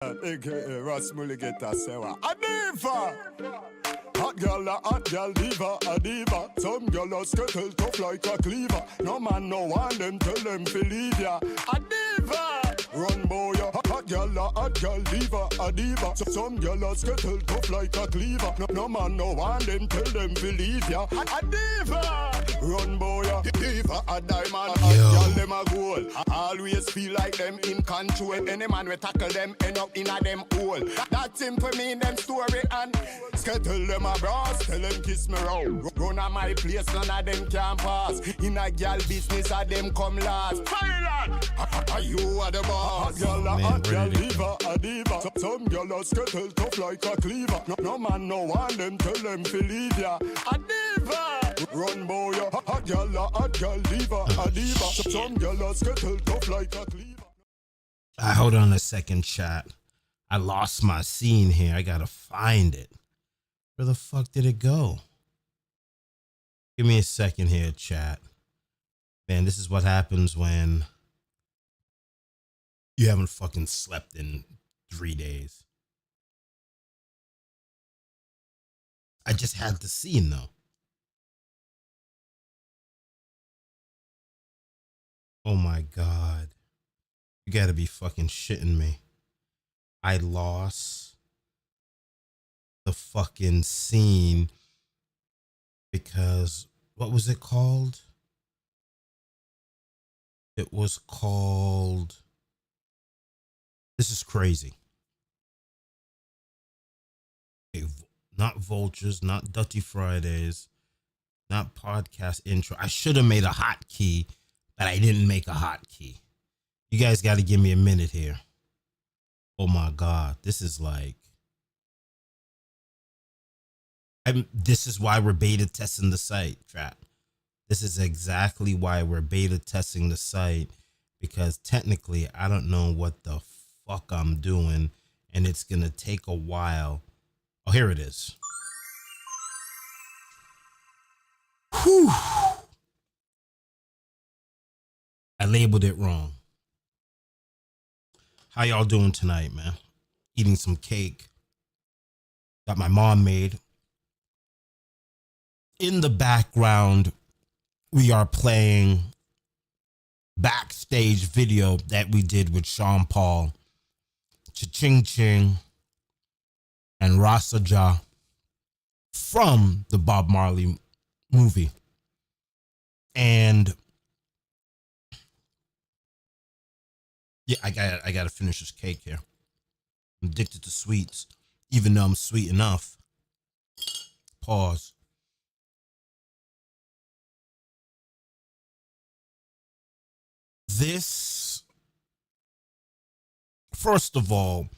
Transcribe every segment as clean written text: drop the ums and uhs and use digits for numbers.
AKA Ross Mulligeta Sewa. A diva! Hot girl diva, a diva. Some girl a skittle tough like a cleaver. No man no want them, tell them to leave ya. A diva! Run boy, hot girl diva, a diva. Some girl a skittle tough like a cleaver. No man no want them, tell them to leave ya. A diva! Run boy, diva, a diamond. Hot girl them a goal. Always feel like them in control. Any man we tackle them, end up in a them hole. That simple mean them story and skittle them a brass. Tell them kiss me round. Run a my place, none of them can pass. In a girl business, a them come last. Thailand, you are the boss. Hot girl diva, a diva. Some girl a skittle tough like a cleaver. No man no want them, tell them to leave ya. A diva. Run boy, hot girl diva, a diva. Some girl a skittle tough like a cleaver. Hold on a second, chat. I lost my scene here. I gotta find it. Where the fuck did it go? Give me a second here, chat. Man, this is what happens when you haven't fucking slept in 3 days. I just had the scene though. Oh my God. You gotta be fucking shitting me. I lost the fucking scene because what was it called? It was called, this is crazy. Okay, not Vultures, not Dirty Fridays, not podcast intro. I should have made a hotkey, but I didn't make a hotkey. You guys got to give me a minute here. Oh my God, this is like, this is why we're beta testing the site, chat. This is exactly why we're beta testing the site, because technically I don't know what the fuck I'm doing and it's going to take a while. Oh, here it is. Whew. I labeled it wrong. How y'all doing tonight, man? Eating some cake that my mom made. In the background, we are playing Backstage video that we did with Sean Paul, Cha-Ching Ching, and Rasaja from the Bob Marley movie. And yeah, I gotta finish this cake here. I'm addicted to sweets, even though I'm sweet enough. Pause. This, first of all,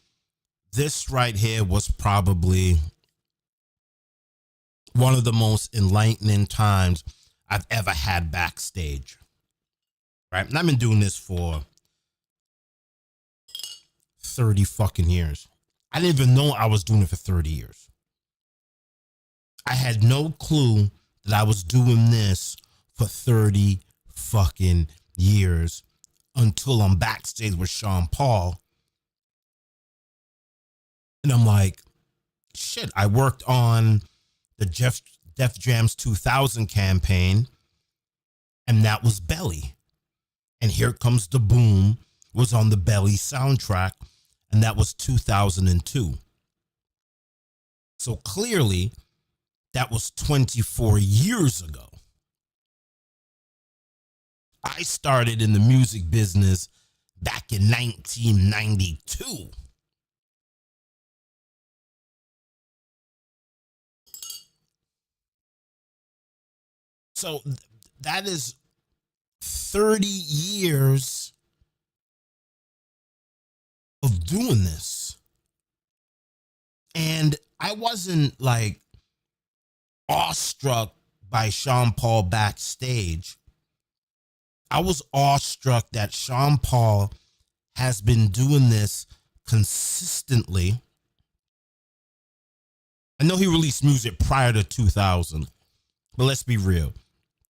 this right here was probably one of the most enlightening times I've ever had backstage. Right? And I've been doing this for 30 fucking years. I didn't even know I was doing it for 30 years. I had no clue that I was doing this for 30 fucking years until I'm backstage with Sean Paul. And I'm like, shit, I worked on the Def Jam's 2000 campaign, and that was Belly. And Here Comes the Boom was on the Belly soundtrack, and that was 2002. So clearly, that was 24 years ago. I started in the music business back in 1992. So that is 30 years of doing this. And I wasn't like awestruck by Sean Paul backstage. I was awestruck that Sean Paul has been doing this consistently. I know he released music prior to 2000, but let's be real.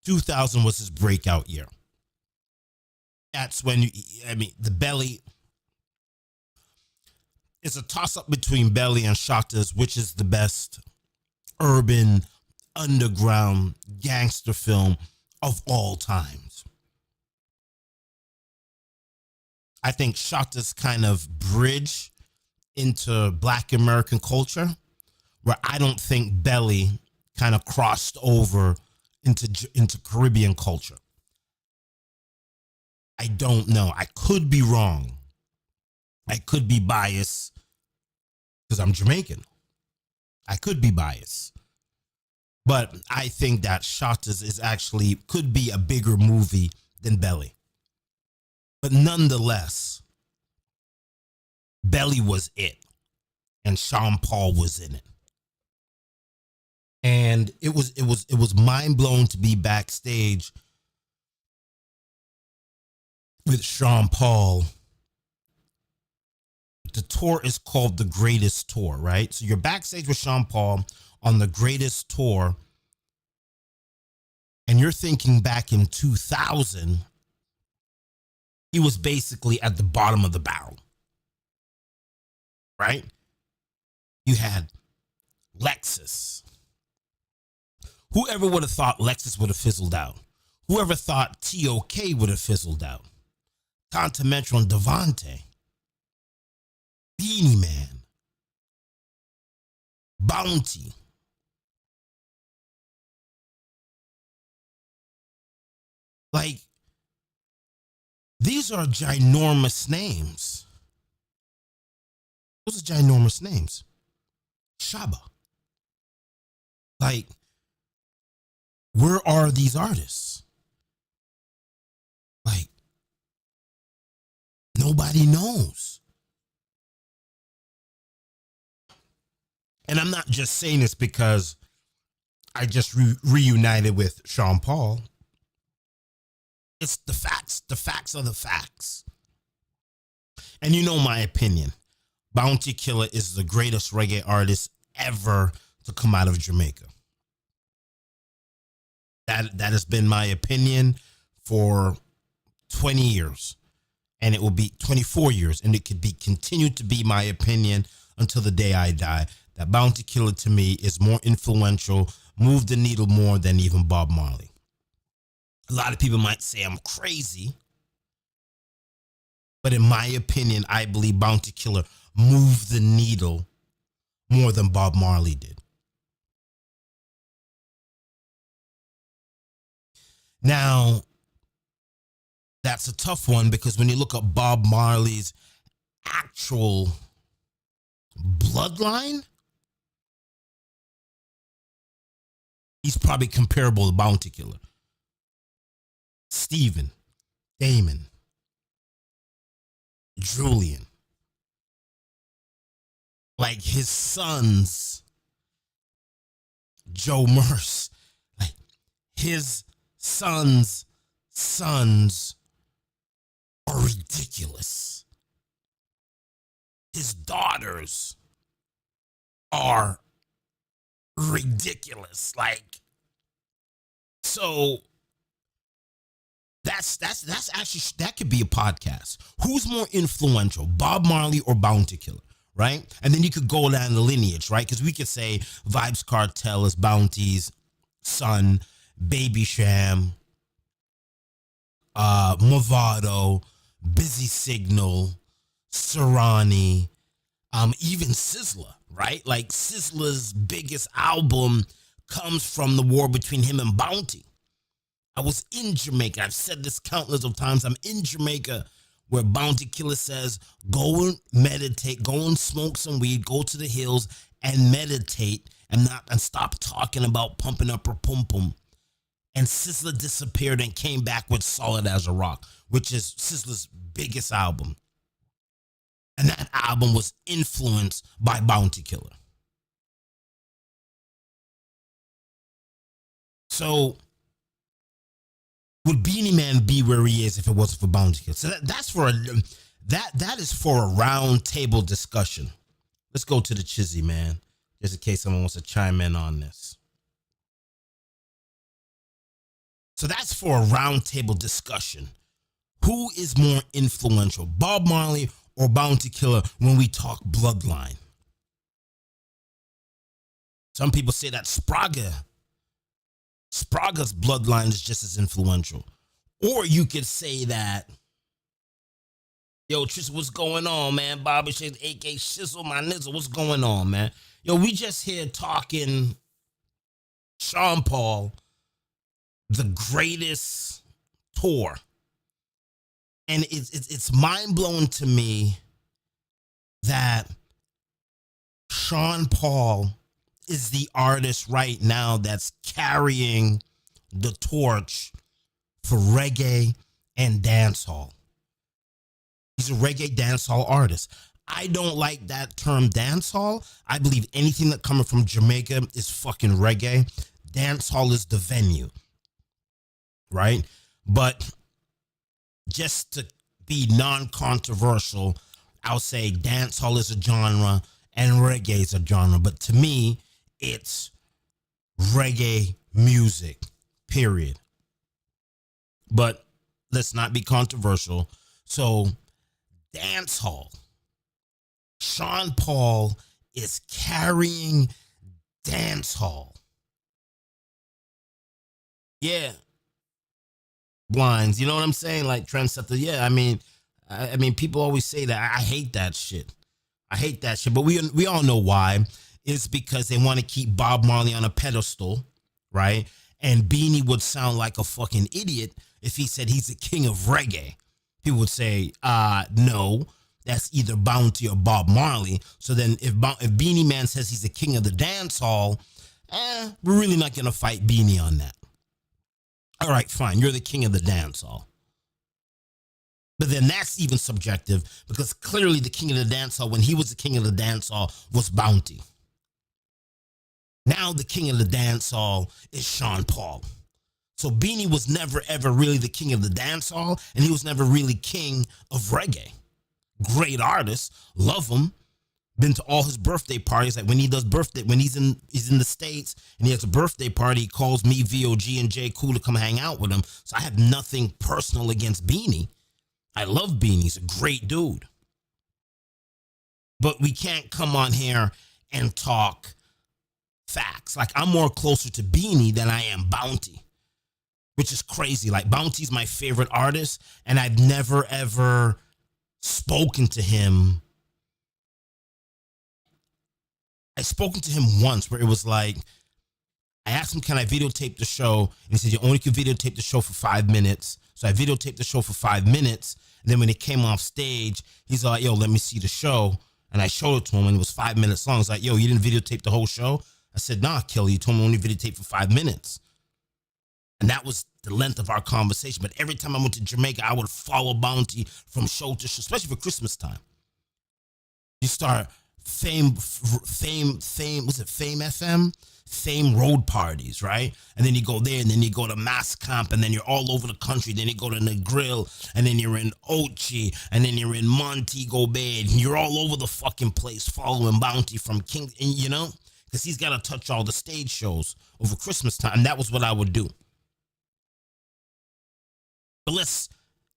2000 was his breakout year. That's when, the Belly, It's a toss-up between Belly and Shotta's, which is the best urban underground gangster film of all times. I think Shotta's kind of bridge into Black American culture, where I don't think Belly kind of crossed over into Caribbean culture. I don't know. I could be wrong. I could be biased because I'm Jamaican. I could be biased. But I think that Shotta's is actually could be a bigger movie than Belly. But nonetheless, Belly was it. And Sean Paul was in it. And it was mind blowing to be backstage with Sean Paul. The tour is called The Greatest Tour, right? So you're backstage with Sean Paul on The Greatest Tour, and you're thinking back in 2000, he was basically at the bottom of the barrel, right? You had Lexus. Whoever would have thought Lexus would have fizzled out? Whoever thought TOK would have fizzled out? Continental and Devante. Beanie Man. Bounty. Like, these are ginormous names. Those are ginormous names. Shabba. Like, where are these artists? Like, nobody knows. And I'm not just saying this because I just reunited with Sean Paul. It's the facts. The facts are the facts. And you know my opinion. Bounty Killer is the greatest reggae artist ever to come out of Jamaica. That has been my opinion for 20 years. And it will be 24 years. And it could be continued to be my opinion until the day I die. That Bounty Killer to me is more influential, moved the needle more than even Bob Marley. A lot of people might say I'm crazy. But in my opinion, I believe Bounty Killer moved the needle more than Bob Marley did. Now, that's a tough one because when you look at Bob Marley's actual bloodline, he's probably comparable to Bounty Killer. Stephen, Damon, Julian. Like his sons, Joe Merce, like his sons' are ridiculous. His daughters are ridiculous. Like, so that's actually, that could be a podcast. Who's more influential, Bob Marley or Bounty Killer, right? And then you could go down the lineage, right? Because we could say Vybz Kartel is Bounty's son, Baby Sham, Movado, Busy Signal, Serrani, even Sizzla, right? Like Sizzla's biggest album comes from the war between him and Bounty. I was in Jamaica. I've said this countless of times. I'm in Jamaica where Bounty Killer says, go and meditate, go and smoke some weed, go to the hills and meditate and stop talking about pumping up her pum pum. And Sizzla disappeared and came back with Solid as a Rock, which is Sizzla's biggest album. And that album was influenced by Bounty Killer. So would Beanie Man be where he is if it wasn't for Bounty Killer? So that is for a round table discussion. Let's go to the Chizzy, man, just in case someone wants to chime in on this. So that's for a round table discussion. Who is more influential, Bob Marley or bounty killer when we talk bloodline. Some people say that Spraga's bloodline is just as influential. Or you could say that, yo, Tristan, what's going on, man? Bobby Shades, a.k.a. Shizzle, my nizzle, what's going on, man? Yo, we just here talking Sean Paul, the greatest tour. And it's mind-blowing to me that Sean Paul is the artist right now that's carrying the torch for reggae and dancehall. He's a reggae dancehall artist. I don't like that term dancehall. I believe anything that coming from Jamaica is fucking reggae. Dancehall is the venue, right? But just to be non-controversial, I'll say dancehall is a genre and reggae is a genre. But to me, it's reggae music, period. But let's not be controversial. So dancehall, Sean Paul is carrying dancehall. Yeah. Blinds, you know what I'm saying? Like trendsetter. Yeah, I mean, people always say that. I hate that shit. I hate that shit. But we all know why. It's because they want to keep Bob Marley on a pedestal, right? And Beanie would sound like a fucking idiot if he said he's the king of reggae. People would say, no, that's either Bounty or Bob Marley. So then if Beanie Man says he's the king of the dance hall, we're really not going to fight Beanie on that. All right, fine. You're the king of the dance hall. But then that's even subjective because clearly the king of the dance hall, when he was the king of the dance hall, was Bounty. Now the king of the dance hall is Sean Paul. So Beanie was never, ever really the king of the dance hall, and he was never really king of reggae. Great artist. Love him. Been to all his birthday parties. Like when he does birthday, when he's in the States and he has a birthday party, he calls me, VOG, and J. Cool to come hang out with him. So I have nothing personal against Beanie. I love Beanie. He's a great dude. But we can't come on here and talk facts. Like I'm more closer to Beanie than I am Bounty, which is crazy. Like Bounty's my favorite artist, and I've never ever spoken to him. I spoken to him once where it was like, I asked him, can I videotape the show? And he said, you only can videotape the show for 5 minutes. So I videotaped the show for 5 minutes. And then when he came off stage, he's like, yo, let me see the show. And I showed it to him and it was 5 minutes long. He's like, yo, you didn't videotape the whole show? I said, nah, Kelly, you told me only videotape for 5 minutes. And that was the length of our conversation. But every time I went to Jamaica, I would follow Bounty from show to show, especially for Christmas time. You start Fame FM? Fame road parties, right? And then you go there, and then you go to Mass Camp, and then you're all over the country. Then you go to Negril, and then you're in Ochi, and then you're in Montego Bay, and you're all over the fucking place following Bounty from King, you know? Because he's got to touch all the stage shows over Christmas time. And that was what I would do. But let's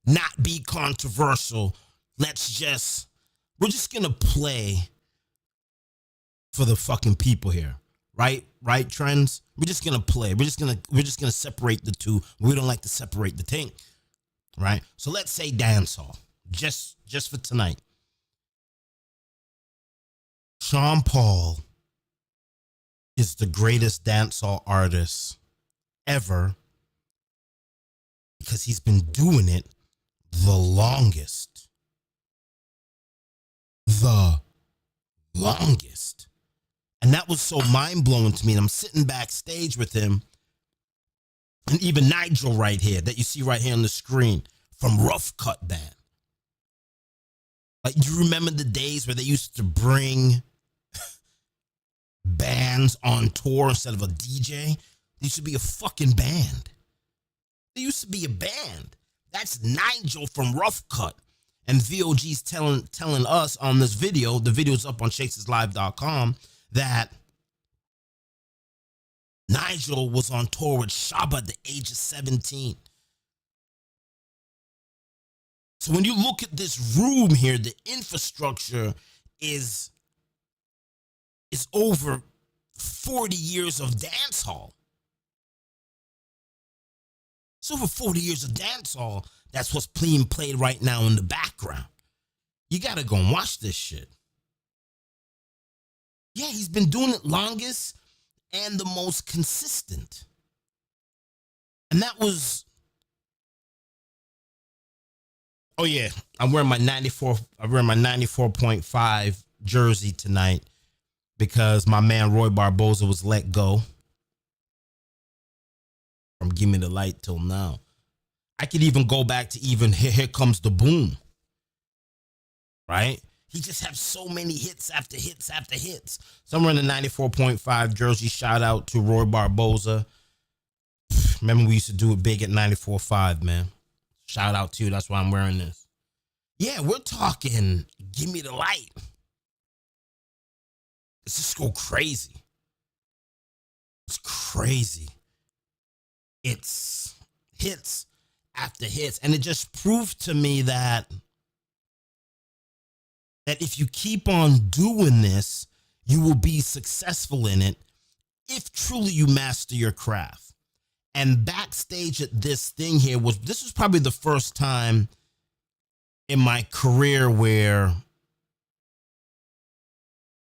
not be controversial. We're just going to play for the fucking people here. Right, trends. We're just gonna play. We're just gonna separate the two. We don't like to separate the thing, right? So let's say dancehall, just for tonight. Sean Paul is the greatest dancehall artist ever because he's been doing it the longest. The longest. And that was so mind-blowing to me. And I'm sitting backstage with him. And even Nigel right here, that you see right here on the screen, from Rough Cut Band. Like, you remember the days where they used to bring bands on tour instead of a DJ? There used to be a fucking band. There used to be a band. That's Nigel from Rough Cut. And VOG's telling us on this video, the video's up on shakeslive.com, that Nigel was on tour with Shabba at the age of 17. So when you look at this room here, the infrastructure is over 40 years of dance hall. It's over 40 years of dance hall. That's what's being played right now in the background. You got to go and watch this shit. Yeah, he's been doing it longest and the most consistent. And that was, oh yeah, I'm wearing my 94.5 jersey tonight because my man Roy Barboza was let go from Give Me the Light till now. I could even go back to even Here Comes the Boom. Right? He just has so many hits after hits after hits. Somewhere in the 94.5 jersey. Shout out to Roy Barboza. Remember we used to do it big at 94.5, man. Shout out to you. That's why I'm wearing this. Yeah, we're talking Give Me the Light. Let's just go crazy. It's crazy. It's hits after hits. And it just proved to me that if you keep on doing this, you will be successful in it if truly you master your craft. And Backstage at this thing here this was probably the first time in my career where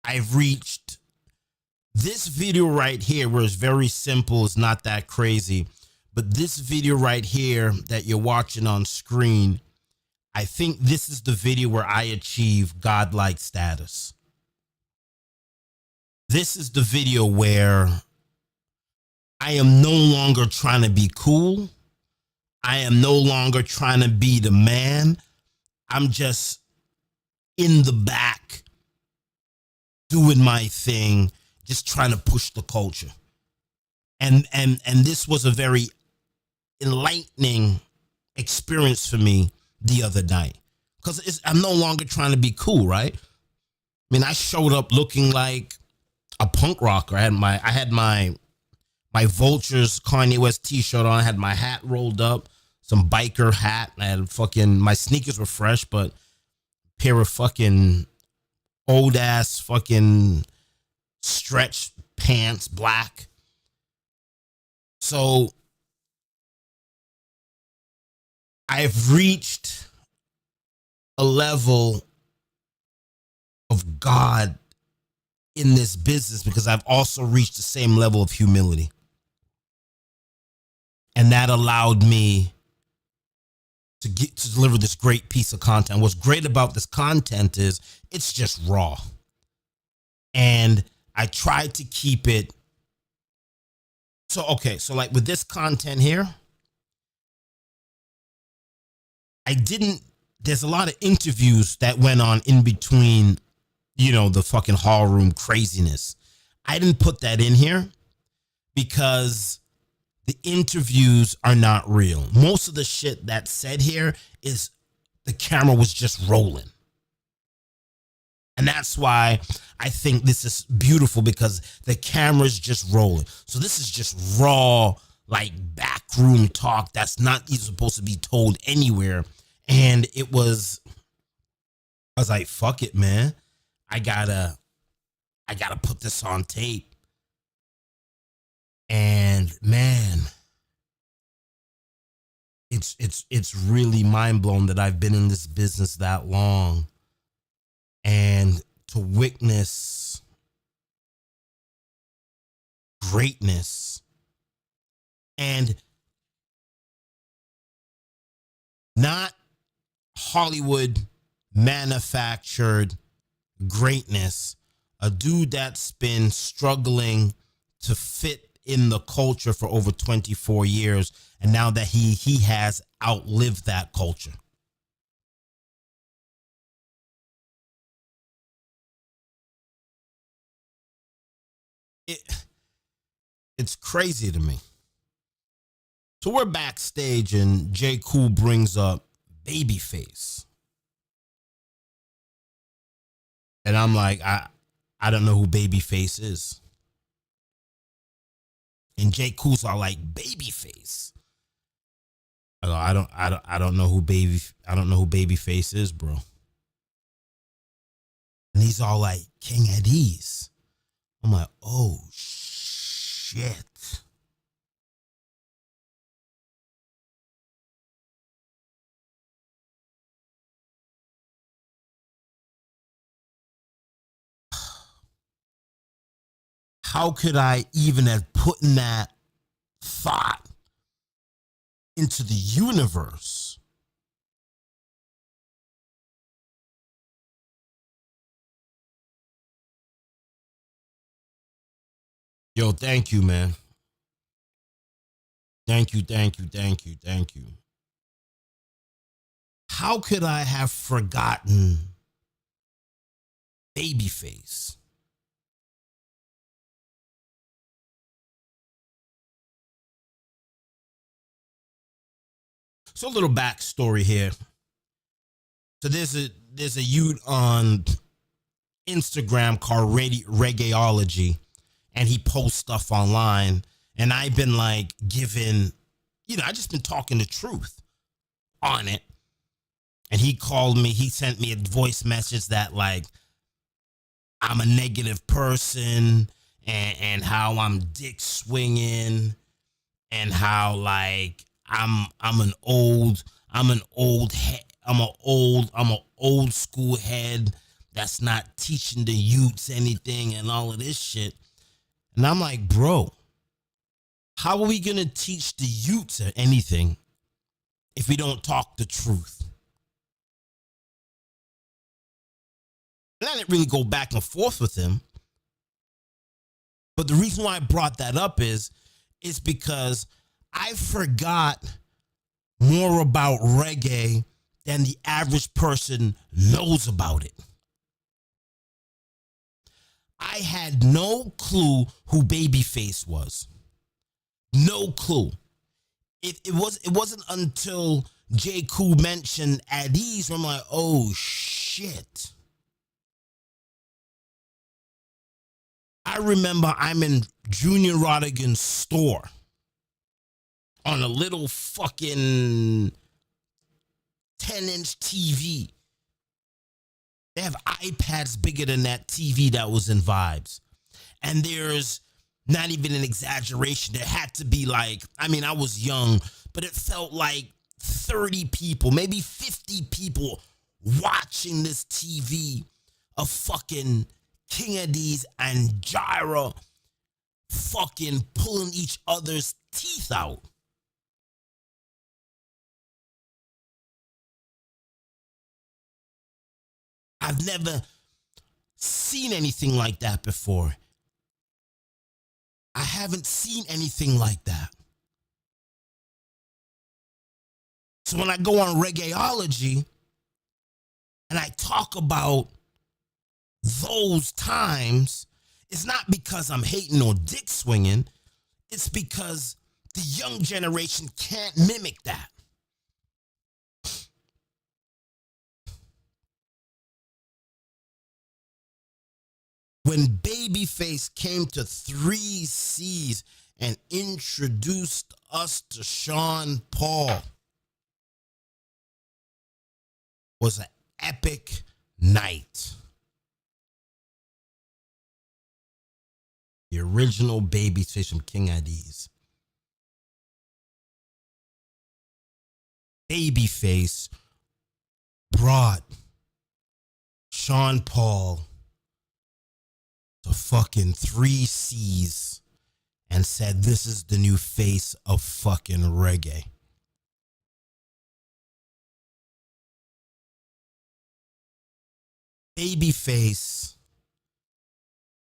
I've reached this video right here, where it's very simple, it's not that crazy. But this video right here that you're watching on screen, I think this is the video where I achieve godlike status. This is the video where I am no longer trying to be cool. I am no longer trying to be the man. I'm just in the back doing my thing, just trying to push the culture. And this was a very enlightening experience for me the other night, because I'm no longer trying to be cool, right? I mean, I showed up looking like a punk rocker. I had my Vultures Kanye West t-shirt on. I had my hat rolled up, some biker hat. I had my sneakers were fresh, but a pair of fucking old ass fucking stretch pants, black. So I've reached a level of God in this business because I've also reached the same level of humility. And that allowed me to deliver this great piece of content. What's great about this content is it's just raw. And I tried to keep it. So like with this content here, there's a lot of interviews that went on in between, the fucking hall room craziness. I didn't put that in here because the interviews are not real. Most of the shit that's said here is the camera was just rolling. And that's why I think this is beautiful, because the camera's just rolling. So this is just raw, like backroom talk that's not even supposed to be told anywhere. And I was like, fuck it, man. I gotta put this on tape. And man, it's really mind blowing that I've been in this business that long, and to witness greatness and not Hollywood manufactured greatness, a dude that's been struggling to fit in the culture for over 24 years, and now that he has outlived that culture. It's crazy to me. So we're backstage and J. Cool brings up Babyface. And I'm like, I don't know who Babyface is. And J. Cool's all like, Babyface? I don't know who Babyface is, bro. And he's all like, King at ease. I'm like, oh shit. How could I even have put in that thought into the universe? Yo, thank you, man. Thank you. How could I have forgotten Babyface? So a little backstory here. So there's a youth on Instagram called Reggaeology, and he posts stuff online. And I've been like giving, I just been talking the truth on it. And he called me, he sent me a voice message that like I'm a negative person and how I'm dick swinging and how like I'm an old school head that's not teaching the youths anything and all of this shit. And I'm like, bro, how are we gonna teach the youths anything if we don't talk the truth? And I didn't really go back and forth with him. But the reason why I brought that up is because I forgot more about reggae than the average person knows about it. I had no clue who Babyface was. No clue. It wasn't until J. Cool mentioned at ease where I'm like, oh shit. I remember I'm in Junior Rodigan's store on a little fucking 10-inch TV. They have iPads bigger than that TV that was in Vibes. And there's not even an exaggeration. There had to be like, I was young, but it felt like 30 people, maybe 50 people watching this TV of fucking King of D's and Gyra fucking pulling each other's teeth out. I've never seen anything like that before. I haven't seen anything like that. So when I go on Reggaeology and I talk about those times, it's not because I'm hating or dick swinging. It's because the young generation can't mimic that. When Babyface came to 3C's and introduced us to Sean Paul, was an epic night. The original Babyface from King Addies. Babyface brought Sean Paul to fucking 3C's and said, this is the new face of fucking reggae. Babyface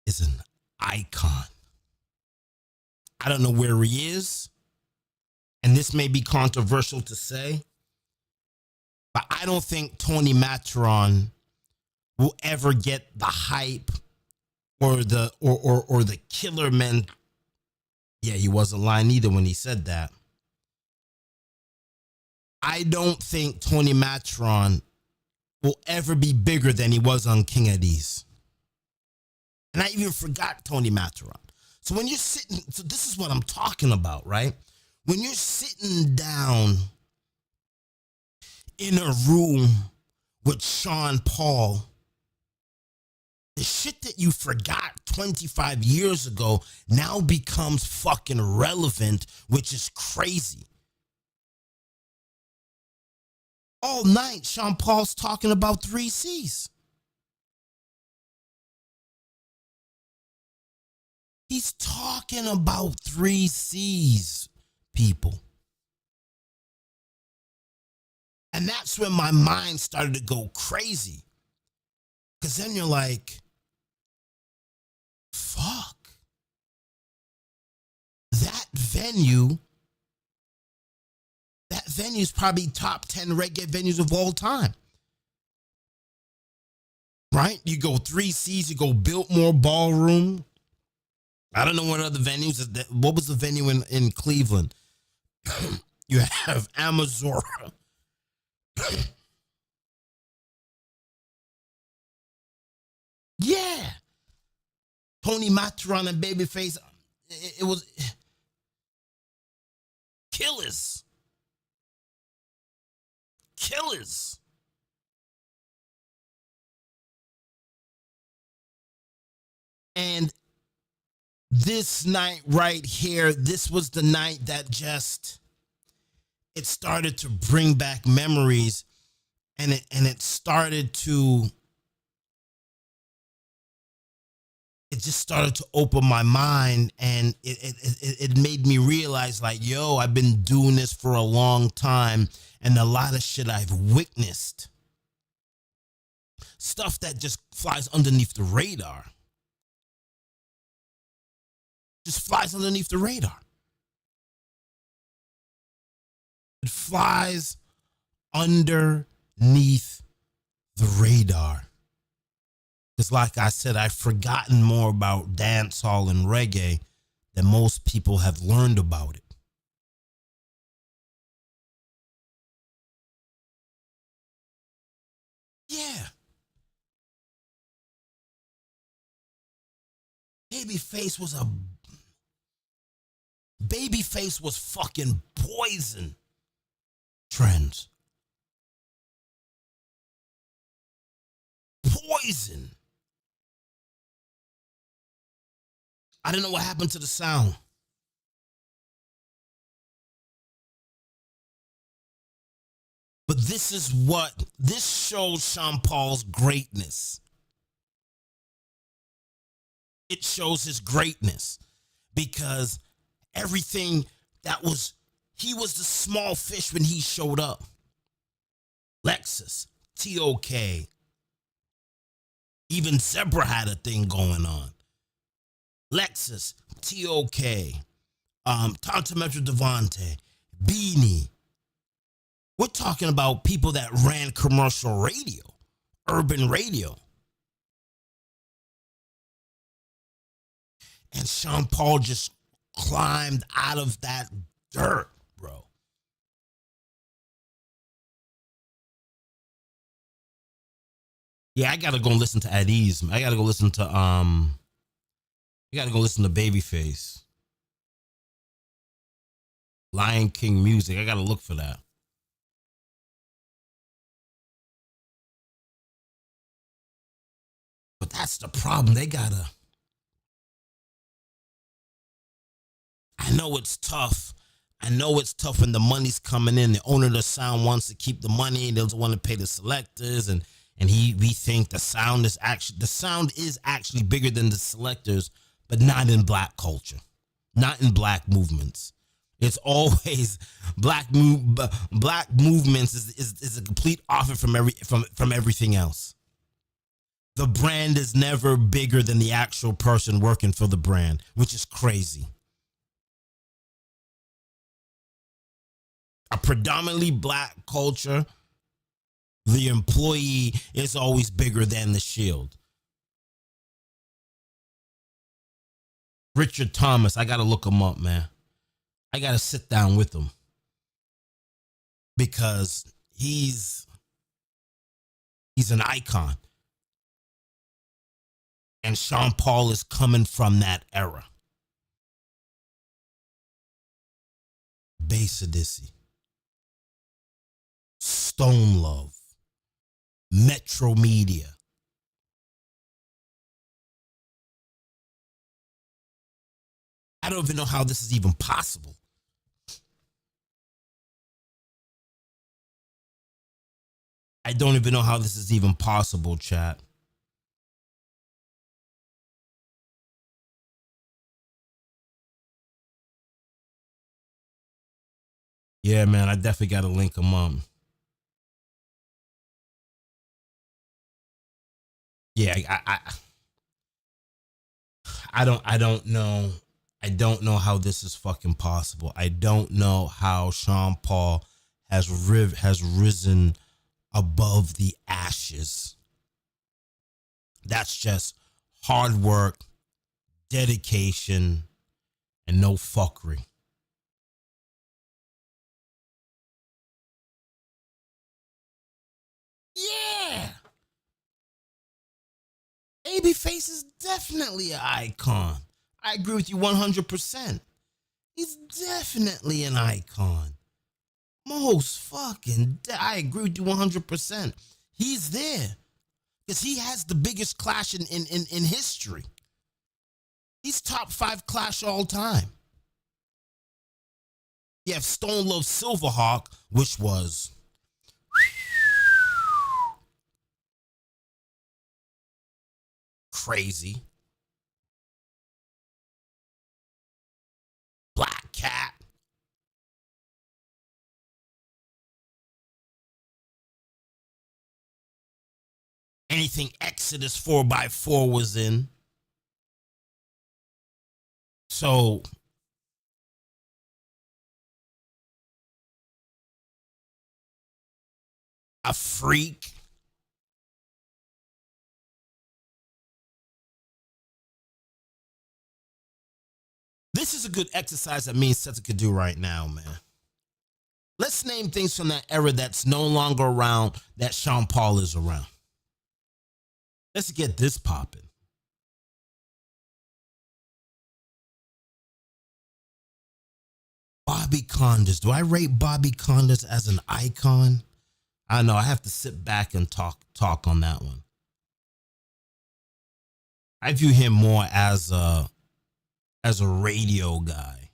is an icon. I don't know where he is, and this may be controversial to say, but I don't think Tony Matron will ever get the hype or the killer men. Yeah, he wasn't lying either when he said that. I don't think Tony Matron will ever be bigger than he was on King Addies. And I even forgot Tony Matron. So when you're sitting, so this is what I'm talking about, right? When you're sitting down in a room with Sean Paul, the shit that you forgot 25 years ago now becomes fucking relevant, which is crazy. All night, Sean Paul's talking about 3 C's. He's talking about 3 C's, people. And that's when my mind started to go crazy. Because then you're like, fuck. That venue's probably top 10 reggae venues of all time. Right? You go 3 C's, you go Biltmore Ballroom. I don't know what other venues. What was the venue in Cleveland? You have Amazora. Yeah. Tony Matron and Babyface. It was killers. Killers. And this night right here, this was the night that it started to bring back memories, and it started to, it just started to open my mind, and it made me realize, like, yo, I've been doing this for a long time, and a lot of shit I've witnessed, stuff that just flies underneath the radar. Just flies underneath the radar. It flies underneath the radar. Because like I said, I've forgotten more about dancehall and reggae than most people have learned about it. Yeah. Babyface was fucking poison. Trends. Poison. I don't know what happened to the sound. But this shows Sean Paul's greatness. It shows his greatness because everything he was the small fish when he showed up. Lexus, TOK, even Zebra had a thing going on. Lexus, TOK, Tonto Metro Devante, Beanie. We're talking about people that ran commercial radio, urban radio. And Sean Paul just climbed out of that dirt, bro. Yeah, I gotta go listen to enʻlītnm. I gotta go listen to Babyface. Lion King music. I gotta look for that. But that's the problem. I know it's tough. I know it's tough when the money's coming in. The owner of the sound wants to keep the money. He doesn't want to pay the selectors, and we think the sound is actually bigger than the selectors, but not in black culture, not in black movements. It's always black movements is a complete opposite from everything else. The brand is never bigger than the actual person working for the brand, which is crazy. A predominantly black culture, the employee is always bigger than the shield. Richard Thomas, I got to look him up, man. I got to sit down with him because he's an icon. And Sean Paul is coming from that era. Bass Odyssey. Stone Love, Metro Media. I don't even know how this is even possible. I don't even know how this is even possible, chat. Yeah, man, I definitely got to link them up. Yeah, I don't know. I don't know how this is fucking possible. I don't know how Sean Paul has risen above the ashes. That's just hard work, dedication, and no fuckery. Yeah. Babyface is definitely an icon. I agree with you 100%. He's definitely an icon. Most fucking, I agree with you 100%. He's there because he has the biggest clash in history. He's top 5 clash all time. You have Stone Love Silverhawk, which was crazy. Black Cat. Anything Exodus 4x4 was in. So a freak. This is a good exercise that me and Seth could do right now, man. Let's name things from that era that's no longer around that Sean Paul is around. Let's get this popping. Bobby Condas. Do I rate Bobby Condas as an icon? I know I have to sit back and talk on that one. I view him more as a radio guy.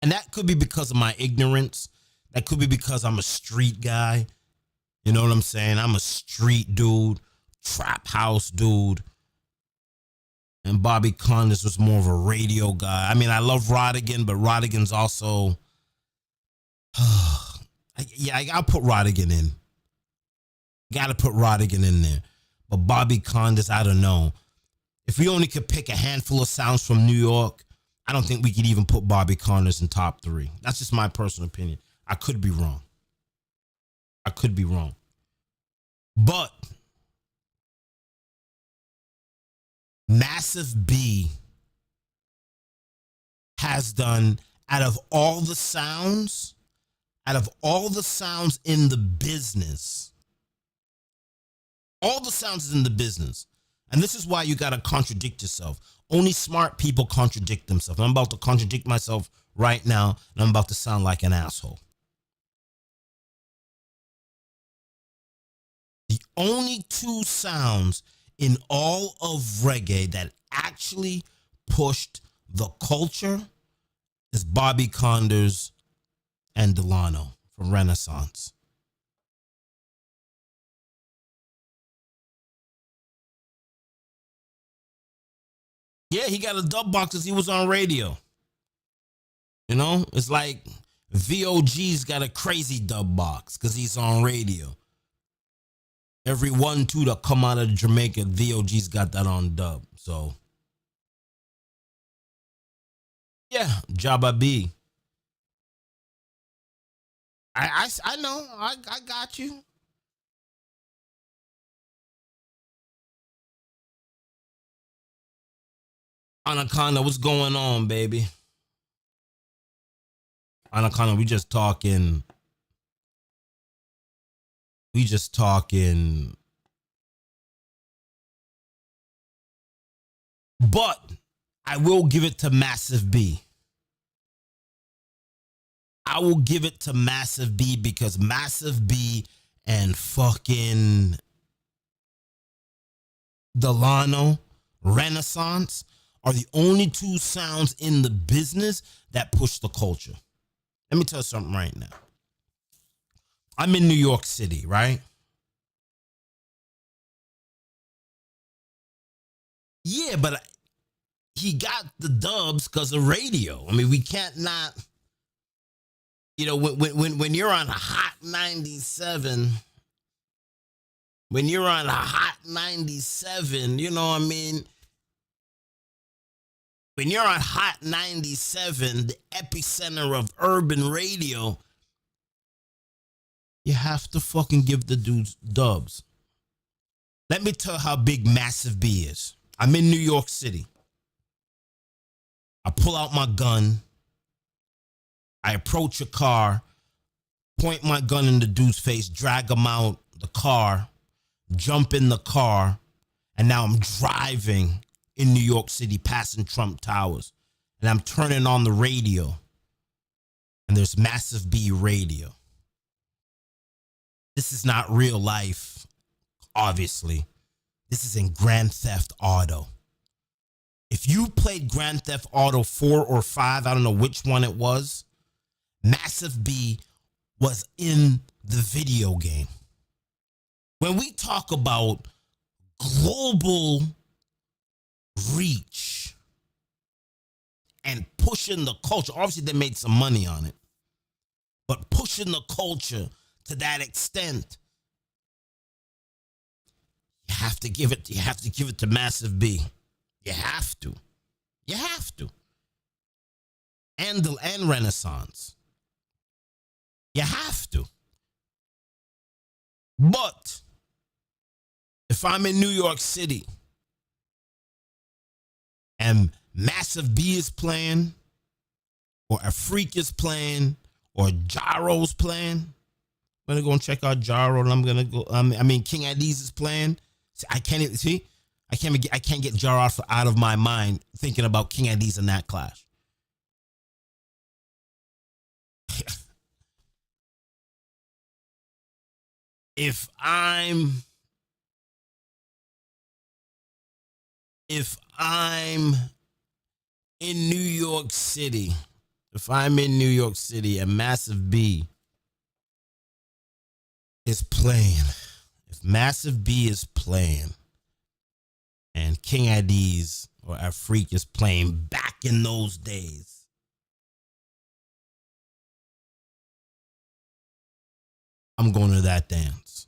And that could be because of my ignorance. That could be because I'm a street guy. You know what I'm saying? I'm a street dude, trap house dude. And Bobby Condas was more of a radio guy. I mean, I love Rodigan, but Rodigan's also... I'll put Rodigan in. Got to put Rodigan in there. But Bobby Condas, I don't know. If we only could pick a handful of sounds from New York, I don't think we could even put Bobby Condas in top 3. That's just my personal opinion. I could be wrong. But Massive B has done, out of all the sounds in the business, and this is why you got to contradict yourself. Only smart people contradict themselves. I'm about to contradict myself right now, and I'm about to sound like an asshole. The only 2 sounds in all of reggae that actually pushed the culture is Bobby Condas and Delano from Renaissance. Yeah, he got a dub box because he was on radio. You know, it's like VOG's got a crazy dub box because he's on radio. Every 1-2 that come out of Jamaica, VOG's got that on dub. So, yeah, Jabba B. I know. I got you. Anaconda, what's going on, baby? Anaconda, we just talking. But I will give it to Massive B. I will give it to Massive B because Massive B and fucking Delano Renaissance are the only two sounds in the business that push the culture. Let me tell you something right now. I'm in New York City, right? Yeah, but he got the dubs because of radio. I mean, we can't not, you know, when you're on a hot 97, when you're on a hot 97, you know what I mean? When you're on hot 97, the epicenter of urban radio, you have to fucking give the dudes dubs. Let me tell you how big Massive B is. I'm in New York City. I pull out my gun. I approach a car, point my gun in the dude's face, drag him out the car, jump in the car, and now I'm driving in New York City, passing Trump Towers, and I'm turning on the radio, and there's Massive B radio. This is not real life, obviously. This is in Grand Theft Auto. If you played Grand Theft Auto 4 or 5, I don't know which one it was, Massive B was in the video game. When we talk about global reach and pushing the culture, obviously they made some money on it, but pushing the culture to that extent, you have to give it to Massive B. You have to. And Renaissance. You have to. But if I'm in New York City and Massive B is playing, or Afrique is playing, or Jaro's playing, I'm gonna go and check out Jaro, and I'm gonna go. King Addies is playing. I can't get Jaro out of my mind thinking about King Addies and that clash. If I'm in New York City, and Massive B is playing, if Massive B is playing, and King Addies or Afrique is playing back in those days, I'm going to that dance.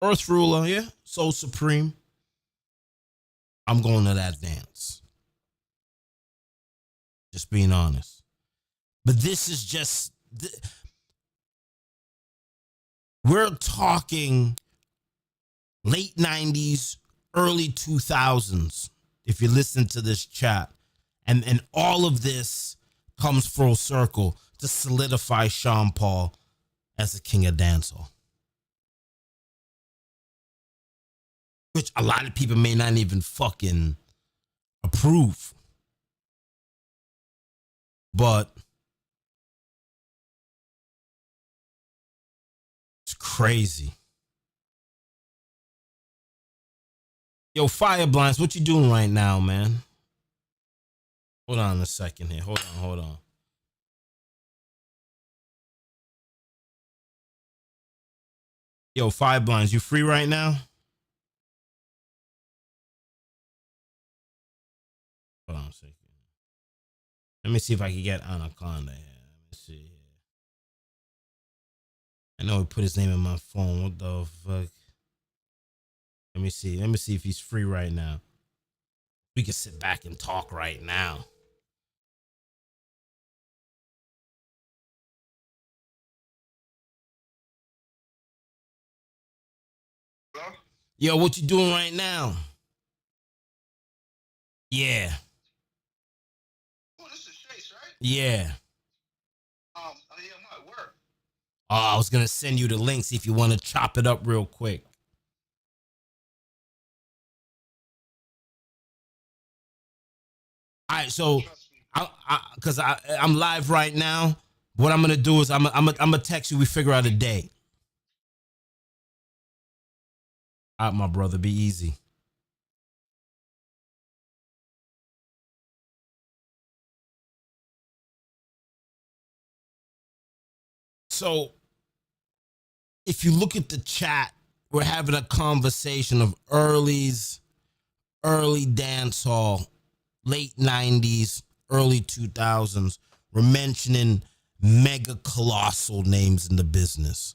Earth Ruler, yeah, Soul Supreme. I'm going to that dance. Just being honest. But this is just, we're talking late 90s, early 2000s, if you listen to this chat. And all of this comes full circle to solidify Sean Paul as the king of dancehall. Which a lot of people may not even fucking approve. But it's crazy. Yo, Fireblinds, what you doing right now, man? Hold on a second here. Hold on. Yo, Fireblinds, you free right now? Hold on a second. Let me see if I can get Anaconda here. Let me see here. I know he put his name in my phone. What the fuck? Let me see if he's free right now. We can sit back and talk right now. Hello? Yo, what you doing right now? Yeah. Oh, this is Chase, right? Yeah. I'm at work. Oh, I was gonna send you the link, see if you want to chop it up real quick. All right, so Trust me. because I'm live right now. What I'm gonna do is I'm gonna text you. We figure out a day. All right, my brother, be easy. So if you look at the chat, we're having a conversation of early dance hall, late 90s, early 2000s. We're mentioning mega colossal names in the business.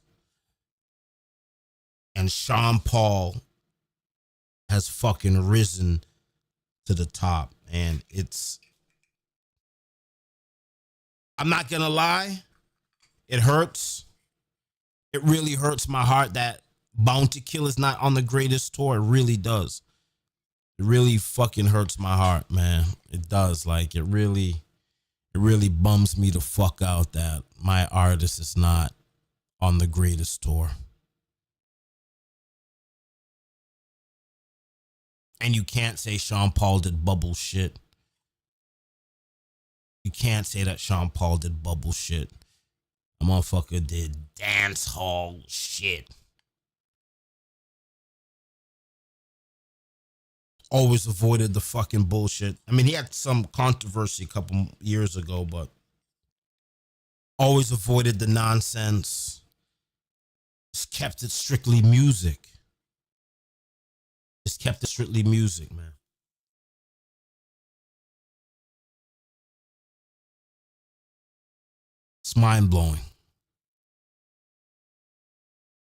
And Sean Paul has fucking risen to the top. And I'm not gonna lie, it hurts. It really hurts my heart that Bounty Killer's not on the greatest tour. It really does. It really fucking hurts my heart, man. It does. Like, it really bums me the fuck out that my artist is not on the greatest tour. And you can't say Sean Paul did bubble shit. You can't say that Sean Paul did bubble shit. A motherfucker did dance hall shit. Always avoided the fucking bullshit. I mean, he had some controversy a couple years ago, but always avoided the nonsense. Just kept it strictly music. Just kept it strictly music, man. It's mind blowing.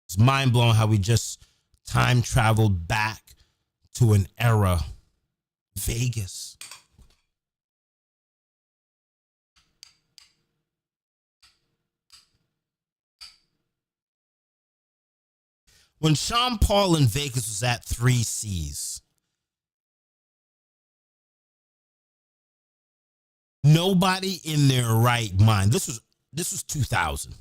It's mind blowing how we just time traveled back to an era, Vegas. When Sean Paul in Vegas was at 3C's, nobody in their right mind. This was 2000.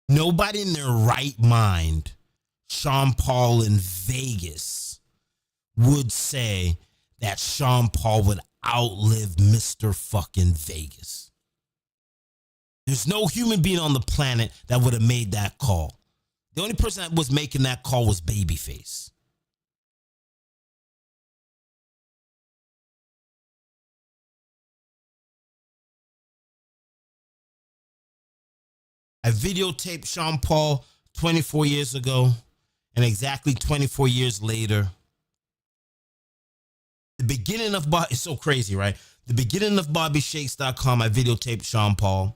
Nobody in their right mind, Sean Paul in Vegas, would say that Sean Paul would outlive Mr. fucking Vegas. There's no human being on the planet that would have made that call. The only person that was making that call was Babyface. I videotaped Sean Paul 24 years ago, and exactly 24 years later, the beginning of it's so crazy, right? The beginning of BobbyShakes.com, I videotaped Sean Paul.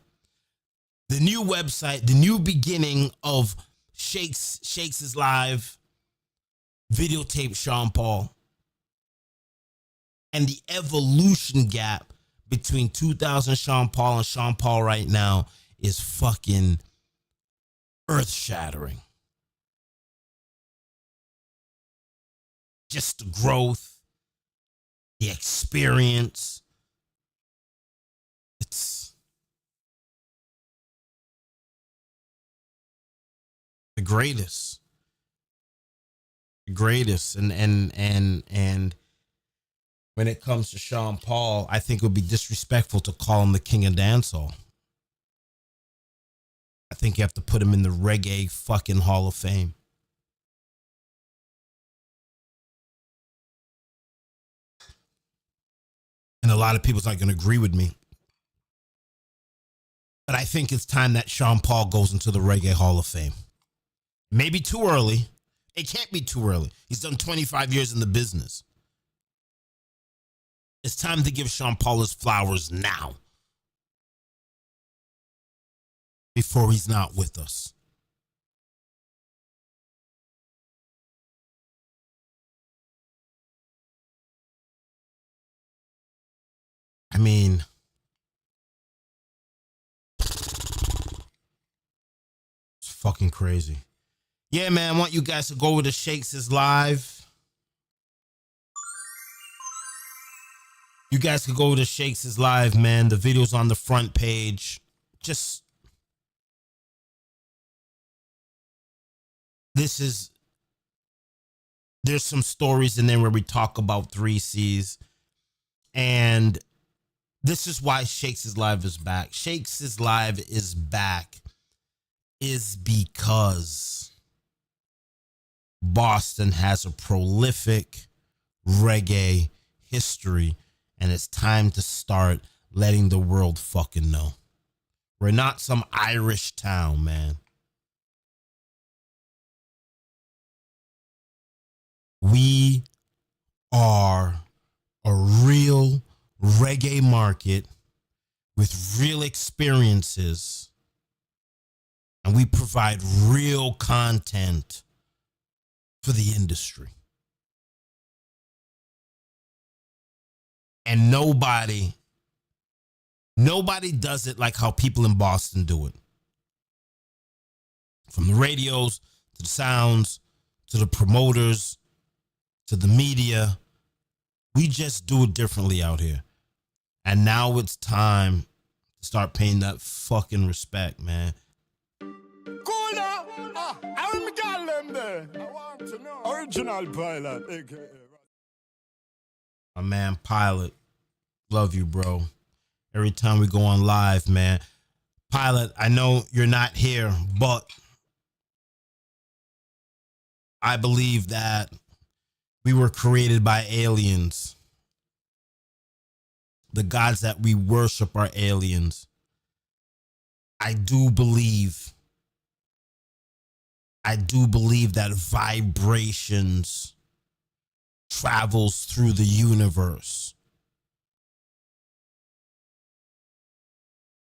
The new website, the new beginning of Shakes is Live, videotape Sean Paul. And the evolution gap between 2000 Sean Paul and Sean Paul right now is fucking earth-shattering. Just the growth, the experience. It's the greatest. The greatest. And when it comes to Sean Paul, I think it would be disrespectful to call him the king of dancehall. I think you have to put him in the reggae fucking Hall of Fame. And a lot of people's not going to agree with me. But I think it's time that Sean Paul goes into the Reggae Hall of Fame. Maybe too early. It can't be too early. He's done 25 years in the business. It's time to give Sean Paul his flowers now, before he's not with us. I mean, it's fucking crazy. Yeah, man, I want you guys to go over to Shakes is Live. You guys could go over to Shakes is Live, man. The video's on the front page. Just, this is There's some stories in there where we talk about 3Cs. And this is why Shakes is Live is back. Shakes is Live is back is because Boston has a prolific reggae history, and it's time to start letting the world fucking know. We're not some Irish town, man. We are a real reggae market with real experiences, and we provide real content for the industry. And nobody does it like how people in Boston do it. From the radios to the sounds to the promoters to the media, we just do it differently out here. And now it's time to start paying that fucking respect, man. Original Pilot. My man Pilot, love you, bro. Every time we go on live, man. Pilot, I know you're not here, but I believe that we were created by aliens. The gods that we worship are aliens. I do believe that vibrations travels through the universe.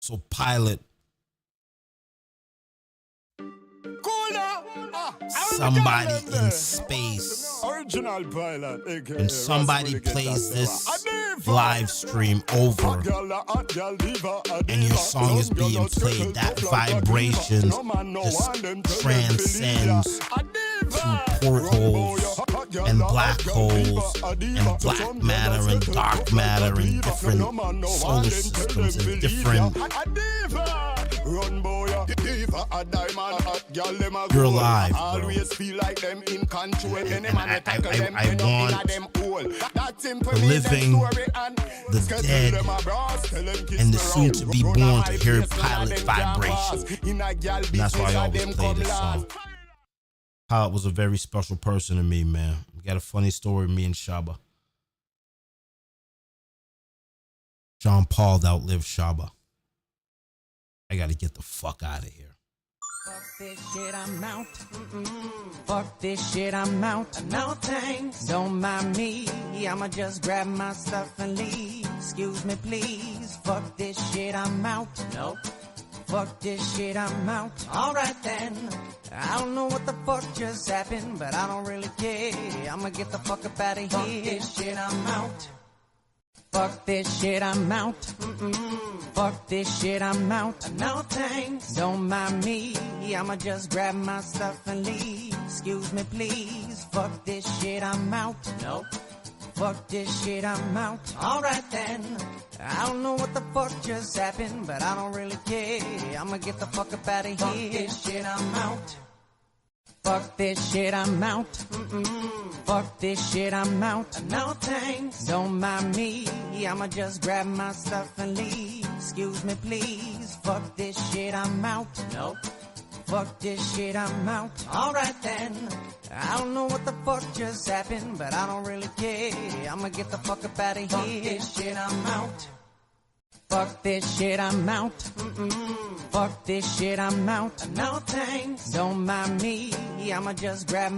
So, Pilot, somebody in space, Original Pilot. when somebody plays this live stream over and your song is being played, that vibration just transcends through portholes and black holes and black matter and dark matter and different solar systems and different. You're alive, bro. And I want the living, the dead, and the soon-to-be born to hear Pilot vibration. And that's why I always play this song. Pilot was a very special person to me, man. We got a funny story with me and Shaba. John Paul outlived Shaba. I gotta get the fuck out of here. Fuck this shit, I'm out. Fuck this shit, I'm out. No thanks, don't mind me. I'ma just grab my stuff and leave. Excuse me, please. Fuck this shit, I'm out. Nope. Fuck this shit, I'm out. Alright then. I don't know what the fuck just happened, but I don't really care. I'ma get the fuck up out of here. Fuck this shit, I'm out. Fuck this shit, I'm out. Fuck this shit, I'm out. No thanks, don't mind me. I'ma just grab my stuff and leave. Excuse me, please. Fuck this shit, I'm out. Nope. Fuck this shit, I'm out. Alright then. I don't know what the fuck just happened, but I don't really care. I'ma get the fuck up out of here. Fuck this shit, I'm out. Fuck this shit, I'm out. Fuck this shit, I'm out. No thanks, don't mind me. I'ma just grab my stuff and leave. Excuse me, please. Fuck this shit, I'm out. Nope. Fuck this shit, I'm out. Alright then. I don't know what the fuck just happened, but I don't really care. I'ma get the fuck up out of here. Fuck this shit, I'm out. Fuck this shit, I'm out. Fuck this shit, I'm out. No thanks, don't mind me. I'ma just grab